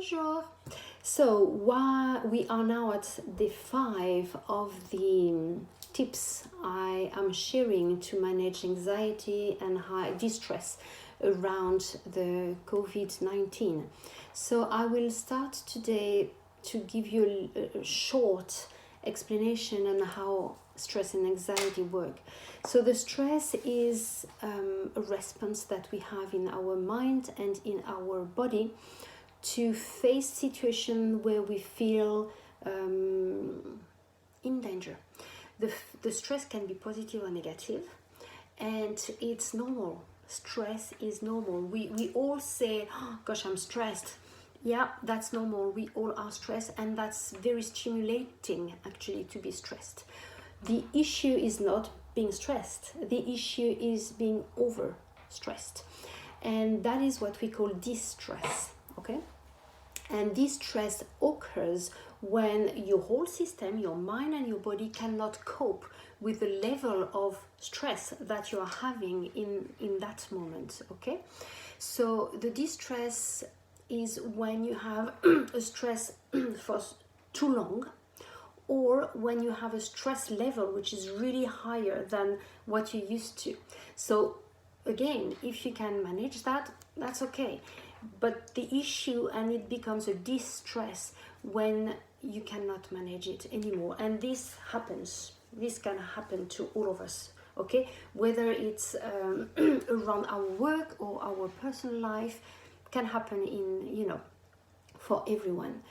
Bonjour. So we are now at day 5 of the tips I am sharing to manage anxiety and high distress around the COVID-19. So I will start today to give you a short explanation on how stress and anxiety work. So the stress is a response that we have in our mind and in our body to face situation where we feel in danger. The stress can be positive or negative, and it's normal. Stress is normal. We all say, oh, gosh, I'm stressed. Yeah, that's normal. We all are stressed, and that's very stimulating actually to be stressed. The issue is not being stressed. The issue is being over stressed. And that is what we call distress. Okay? And this stress occurs when your whole system, your mind and your body cannot cope with the level of stress that you are having in that moment. Okay? So the distress is when you have a stress for too long, or when you have a stress level which is really higher than what you used to. So again, if you can manage that, that's okay. But the issue, and it becomes a distress when you cannot manage it anymore. And this happens. This can happen to all of us. Okay, whether it's around our work or our personal life, can happen in for everyone.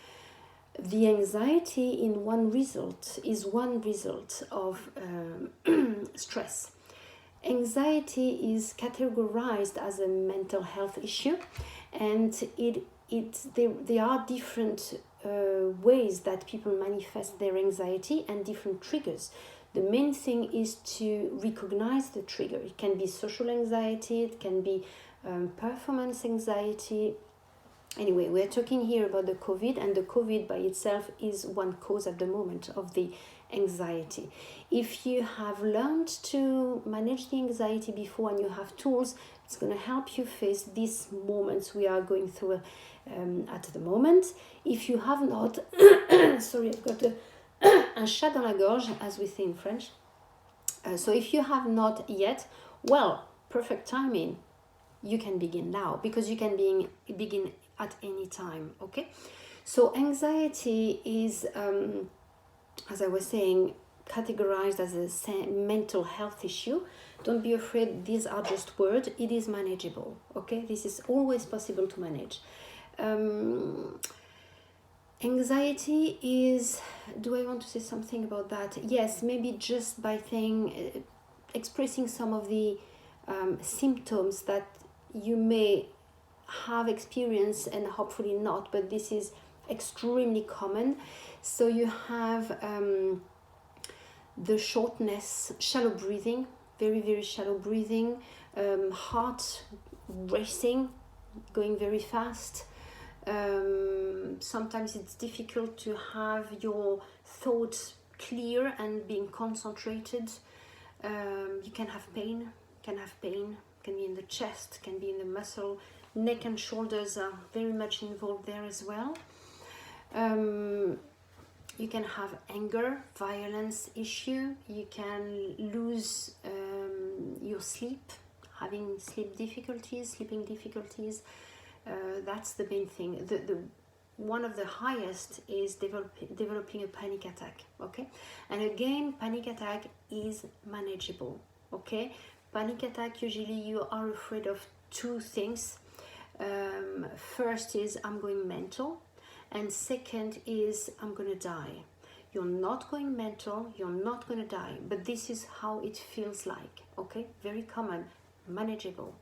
The anxiety is one result of stress. Anxiety is categorized as a mental health issue, and there are different ways that people manifest their anxiety and different triggers. The main thing is to recognize the trigger. It can be social anxiety, it can be performance anxiety. Anyway, we're talking here about the COVID, and the COVID by itself is one cause at the moment of the anxiety. If you have learned to manage the anxiety before and you have tools, it's going to help you face these moments we are going through at the moment. If you have not, sorry, I've got un chat dans la gorge, as we say in French. So if you have not yet, well, perfect timing. You can begin now, because you can begin at any time. Okay, so anxiety is, as I was saying, categorized as a mental health issue. Don't be afraid, these are just words. It is manageable. Okay, this is always possible to manage. Anxiety is, do I want to say something about that? Yes, maybe just by expressing some of the symptoms that you may have experienced, and hopefully not, but this is extremely common. So you have the shortness, shallow breathing, very, very shallow breathing, heart racing, going very fast. Sometimes it's difficult to have your thoughts clear and being concentrated. You can have pain, can be in the chest, can be in the muscle. Neck and shoulders are very much involved there as well. You can have anger, violence issue. You can lose your sleep, having sleeping difficulties. That's the main thing. The one of the highest is developing a panic attack. Okay, and again, panic attack is manageable. Okay, panic attack, usually you are afraid of two things. First is I'm going mental, and second is I'm going to die. You're not going mental, you're not going to die, but this is how it feels like. Okay, very common, manageable.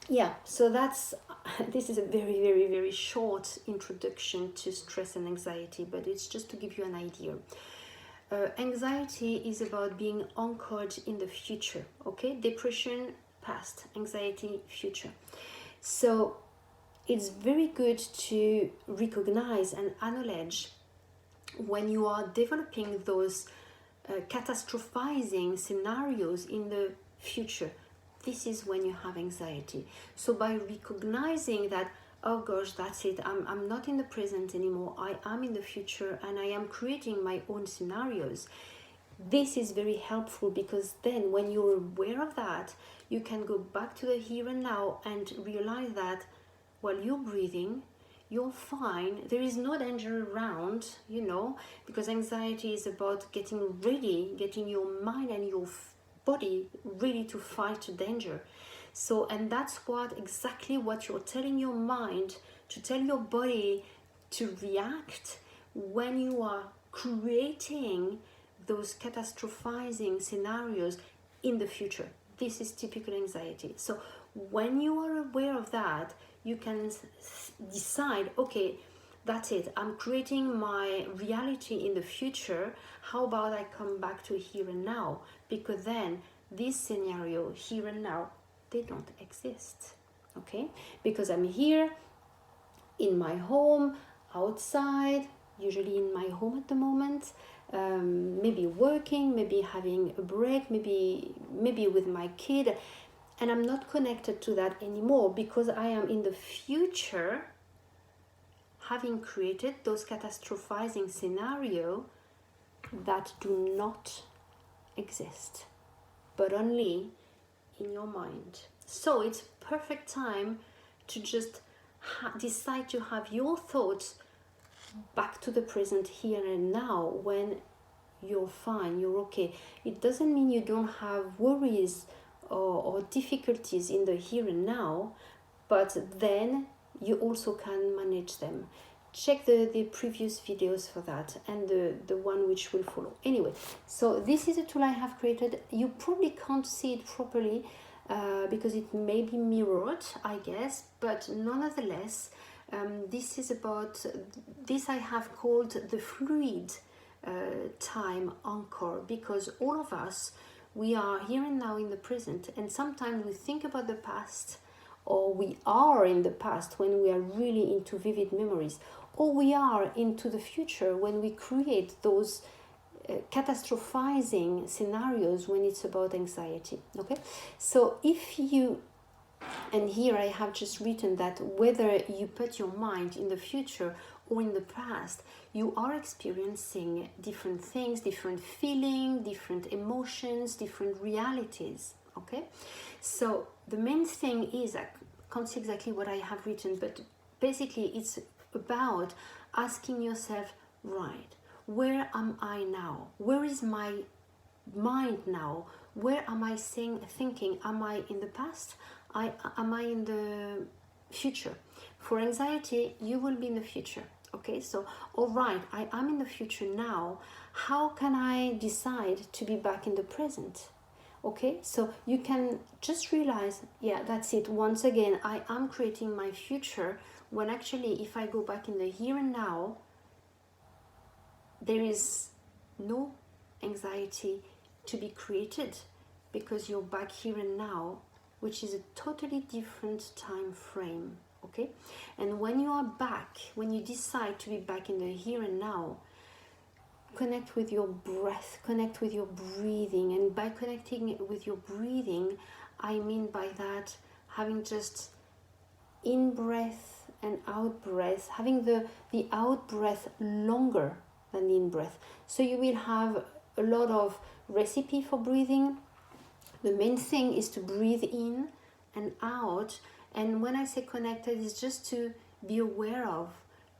Yeah, so this is a very, very, very short introduction to stress and anxiety, but it's just to give you an idea. Anxiety is about being anchored in the future. Okay, depression, past, anxiety, future. So it's very good to recognize and acknowledge when you are developing those catastrophizing scenarios in the future. This is when you have anxiety. So by recognizing that oh gosh, that's it, I'm not in the present anymore, I am in the future and I am creating my own scenarios. This is very helpful because then when you're aware of that, you can go back to the here and now and realize that while you're breathing, you're fine. There is no danger around, because anxiety is about getting ready, getting your mind and your body ready to fight danger. So, and that's exactly what you're telling your mind to tell your body to react when you are creating those catastrophizing scenarios in the future. This is typical anxiety. So when you are aware of that, you can decide, okay, that's it, I'm creating my reality in the future. How about I come back to here and now? Because then this scenario, here and now, they don't exist. Okay? Because I'm here in my home, outside, usually in my home at the moment, maybe working, maybe having a break, maybe with my kid, and I'm not connected to that anymore because I am in the future, having created those catastrophizing scenarios that do not exist, but only in your mind. So it's perfect time to just decide to have your thoughts back to the present here and now when you're fine, you're okay. It doesn't mean you don't have worries or difficulties in the here and now, but then you also can manage them. Check the previous videos for that and the one which will follow. Anyway, so this is a tool I have created. You probably can't see it properly because it may be mirrored, I guess, but nonetheless, this is about, this I have called the fluid time anchor, because all of us, we are here and now in the present, and sometimes we think about the past, or we are in the past when we are really into vivid memories, or we are into the future when we create those catastrophizing scenarios when it's about anxiety. Okay, so if you, and here I have just written that whether you put your mind in the future or in the past, you are experiencing different things, different feelings, different emotions, different realities. Okay, so the main thing is, I can't see exactly what I have written, but basically it's about asking yourself, right, where am I now? Where is my mind now? Where am I thinking? Am I in the past? Am I in the future? For anxiety, you will be in the future. Okay, so all right, I am in the future now. How can I decide to be back in the present? Okay, so you can just realize, yeah, that's it. Once again, I am creating my future, when actually if I go back in the here and now, there is no anxiety to be created because you're back here and now, which is a totally different time frame. Okay, and when you are back, when you decide to be back in the here and now, connect with your breath, connect with your breathing. And by connecting with your breathing, I mean by that having just in breath and out breath, having the out breath longer than the in breath. So you will have a lot of recipe for breathing. The main thing is to breathe in and out. And when I say connected, it's just to be aware of,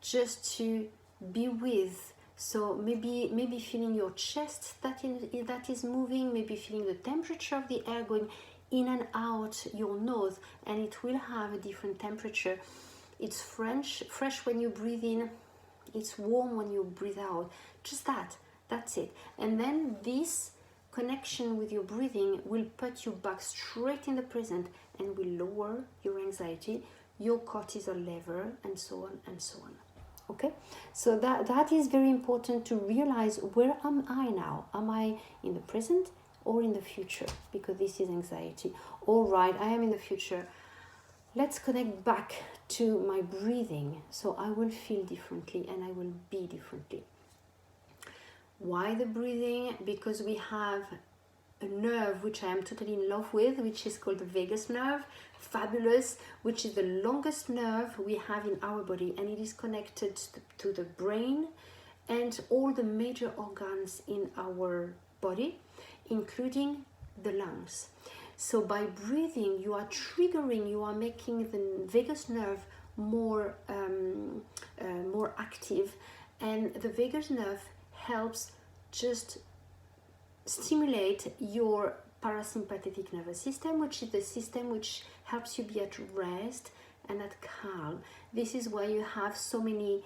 just to be with. So maybe feeling your chest that is moving, maybe feeling the temperature of the air going in and out your nose, and it will have a different temperature. It's fresh when you breathe in, it's warm when you breathe out. Just that's it. And then this connection with your breathing will put you back straight in the present and will lower your anxiety, your cortisol level, and so on and so on. Okay, so that is very important to realize, where am I now? Am I in the present or in the future? Because this is anxiety. All right, I am in the future. Let's connect back to my breathing, so I will feel differently and I will be differently. Why the breathing? Because we have a nerve which I am totally in love with, which is called the vagus nerve. Fabulous, which is the longest nerve we have in our body, and it is connected to the brain and all the major organs in our body, including the lungs. So by breathing, you are triggering, you are making the vagus nerve more active, and the vagus nerve helps just stimulate your parasympathetic nervous system, which is the system which helps you be at rest and at calm. This is why you have so many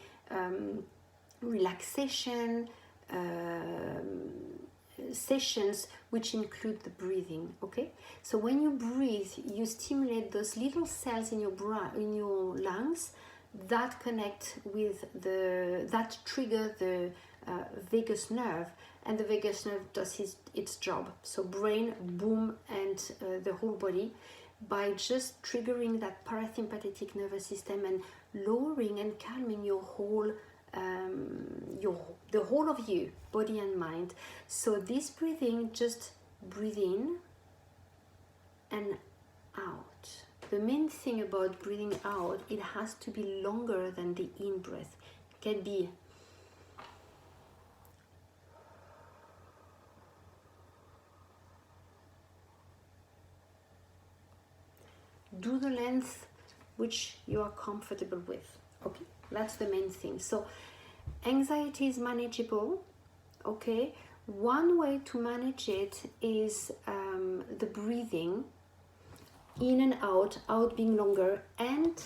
relaxation sessions which include the breathing. Okay, so when you breathe, you stimulate those little cells in your lungs that connect with that trigger the vagus nerve, and the vagus nerve does its job. So brain, boom, and the whole body, by just triggering that parasympathetic nervous system and lowering and calming your whole the whole of you, body and mind. So this breathing, just breathe in and out. The main thing about breathing out, it has to be longer than the in breath. It can be do the length which you are comfortable with. Okay, that's the main thing. So anxiety is manageable. Okay, one way to manage it is the breathing in and out being longer, and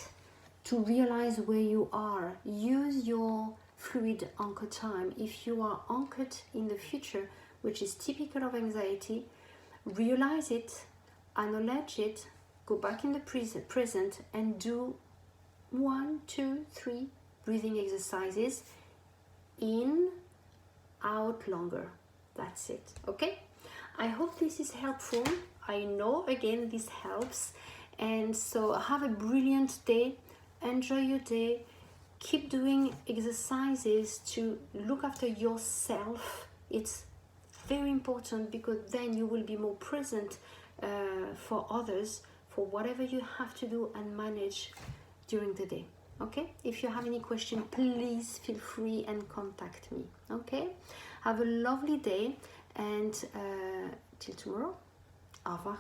to realize where you are. Use your fluid anchor time. If you are anchored in the future, which is typical of anxiety, realize it, acknowledge it, go back in the present and do 1, 2, 3 breathing exercises. In, out longer. That's it. Okay, I hope this is helpful. I know, again, this helps. And so have a brilliant day. Enjoy your day. Keep doing exercises to look after yourself. It's very important, because then you will be more present for others, for whatever you have to do and manage during the day. Okay, if you have any question, please feel free and contact me. Okay, have a lovely day, and till tomorrow. Au revoir.